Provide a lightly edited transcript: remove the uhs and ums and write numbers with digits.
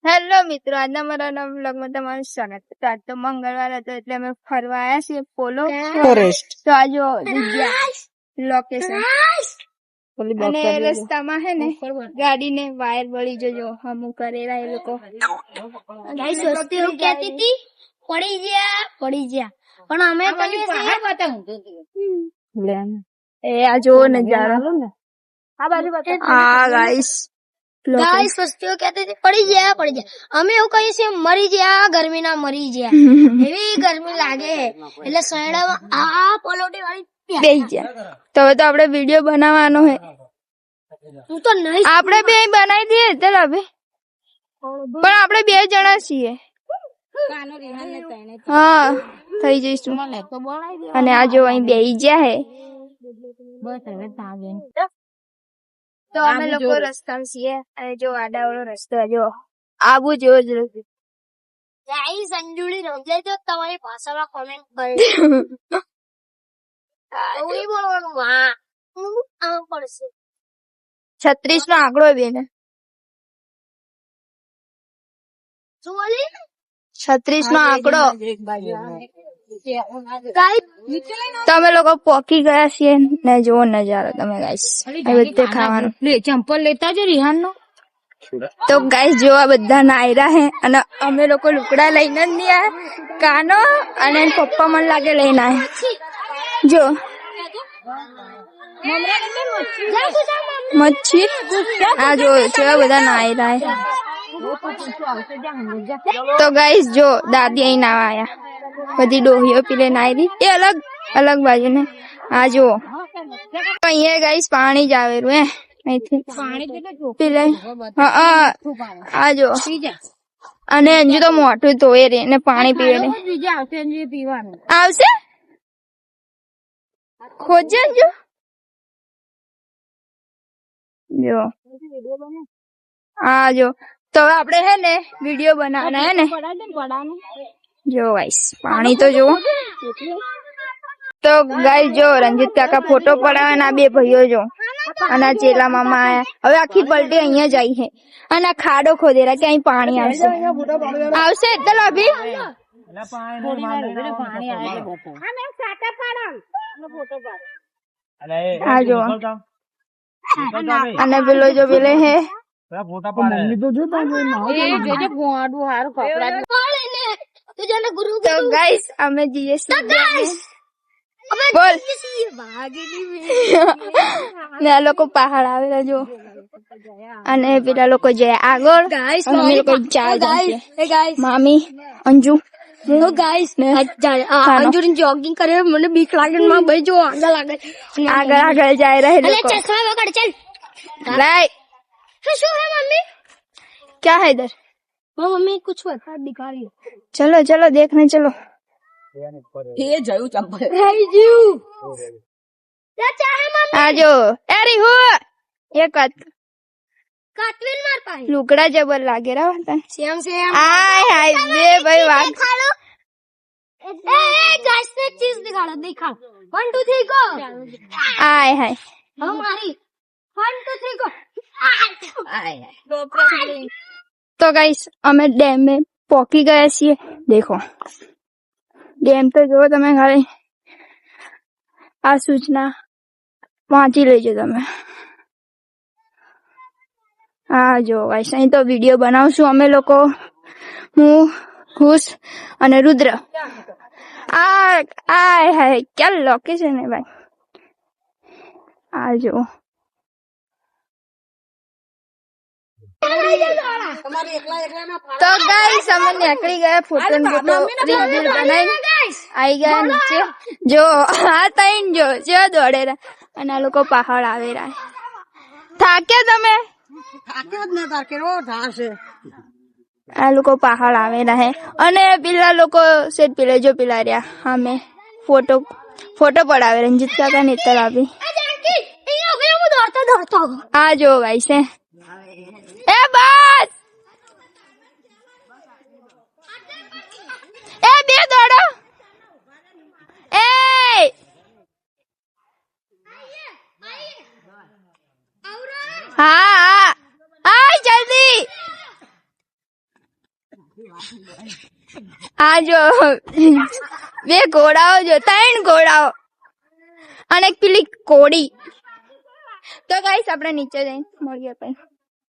Hello મિત્રો, આજના મારા નવા વ્લોગમાં તમારું સ્વાગત છે. તો આજ તો મંગળવાર હતો એટલે અમે ફરવા આવ્યા છીએ પોલો ફોરેસ્ટ. તો આ જો જગ્યા લોકેશન અને રસ્તામાં હે ને ગાડીને વાયર બળી જજો અમુક કરેલા એ લોકો. ગાઈસ વસ્તુ એવું કહેતી હતી પડી ગયા પણ અમે કહીએ છીએ એ આ જો નજારો આ ગાઈસ ગાઈસ વસ્તુ એવું કહેતી હતી પડી ગયા અમે એવું કહીએ છીએ મરી ગયા ગરમી ના મરી ગયા એવી ગરમી લાગે એટલે શેડામાં આ પલોટી વાળી બેહી ગયા. તો હવે તો આપણે વિડીયો બનાવવાનો હે. તું તો નહીં આપણે બે બનાવી દઈએ ચાલ હવે. પણ આપણે બે જણા છીએ. હા થઈ જઈશું. અને આ જો અહીં બેહી ગયા હે. તો અમે લોકો રસ્તામાં છીએ અને જો આડાવાળો રસ્તો જો આવું જેવો જ રસ્તો. ગાઈસ અંજુડી સમજાય તો તમારી ભાષામાં કોમેન્ટ કરી ઓલી બોલવાનું માં આમ પડશે 36 નો આંકડો બેને શું બોલી 36 નો આંકડો. ગાઈસ તમે લોકો પોકી ગયા છીએ ને જોવો નજારો તમે ગાઈસ. એ બધે ખાવાનું ચંપલ લેતા જો રિહાન નો તો ગાઈસ જોવા બધા નાયરા હે અને અમે લોકો લુકડા લઈને જ નહીં આયા. કાનો અને પપ્પા મને લાગે લઈને આયા. જો મચ્છી આ જો કેવા બધા નાયરા હે. તો ગાઈસ જો દાદી અહીં નાવા આયા. બધી ડોહીઓ પીલે નાયરી એ અલગ અલગ બાજુ ને આ જો અહીંયા ગાઈસ પાણી જ આવેલું હે અહીંથી પીલે. હા આ જો અને અંજુ તો મોટું ધોઈ રે ને પાણી પીવે ને આવશે ખોજે અંજુ જો આ જો તો હવે આપણે હે ને વિડીયો બનાવવાના હે ને. જો ગાઈસ પાણી તો જો. તો ગાઈસ જો રંજીત કાકા ફોટો પડાવે ને આ બે ભાઈઓ જો અને આ ચેલા મામા આયા. હવે આખી પલટી અહીંયા જાય છે અને આ ખાડો ખોદેલા કે અહીં પાણી આવશે આવશે એટલે અભી આ જો અને પેલો જો પેલે હે તો ગાઈસ અમે જઈએ બોલ ને આ લોકો પહાડ આવેલા જો અને પેલા લોકો જાય આગળ અને અમે લોકો ચાર જઈએ મામી અંજુ અંજુરી જોગિંગ કરે મને બીક લાગે માં ભાઈ જો આગળ જાય રહે લોકો. चश्मा पकड़ चल लाइक શું है मम्मी क्या है इधर मम्मी कुछ बता दिखा रही है चलो चलो देखने चलो. ये जयू चंपल जीव चाचा है मम्मी आ जो अरे हो एक बात काटविन मार पाए लुकड़ा जबर लागे रहा था सेम आय हाय बे भाई वाग दिखा लो ए गाइस ने चीज दिखा 1 2 3 गो आय हाय हमारी 1 2 3 गो आय तो गाइस અમે ડેમ में પોકી ગયા છીએ. देखो ડેમ તો જો તમે ખાલી આ સૂચના વાંચી લેજો તમે. આ જો ગાઈસ અહીં તો વિડીયો બનાવશું અમે લોકો હું ખુશ અને રુદ્ર. આય હાય ક્યાં લોકેશન હે ભાઈ આ જો. તો ગાઈસ અમે નીકળી ગયા ફોટો રીલ બનાવી આવી ગયા નીચે જો આ તઈન જો દોડેરા અને આ લોકો પહાડ આવેલા. થાક્યા તમે આ લોકો પહાડ આવેલા હે અને પેલા લોકો સેટ પેલા જો પેલા રહ્યા અમે ફોટો પડાવે રંજીત કાકા ને તલાવી. આ જો ગાઈસ હે એ બસ એ બે દોડો એ હા આય જલ્દી આ જો 2 ઘોડાઓ જો 3 ઘોડાઓ અને એક પેલી કોડી. તો ગાઈસ આપણે નીચે જઈને મળીએ પછી.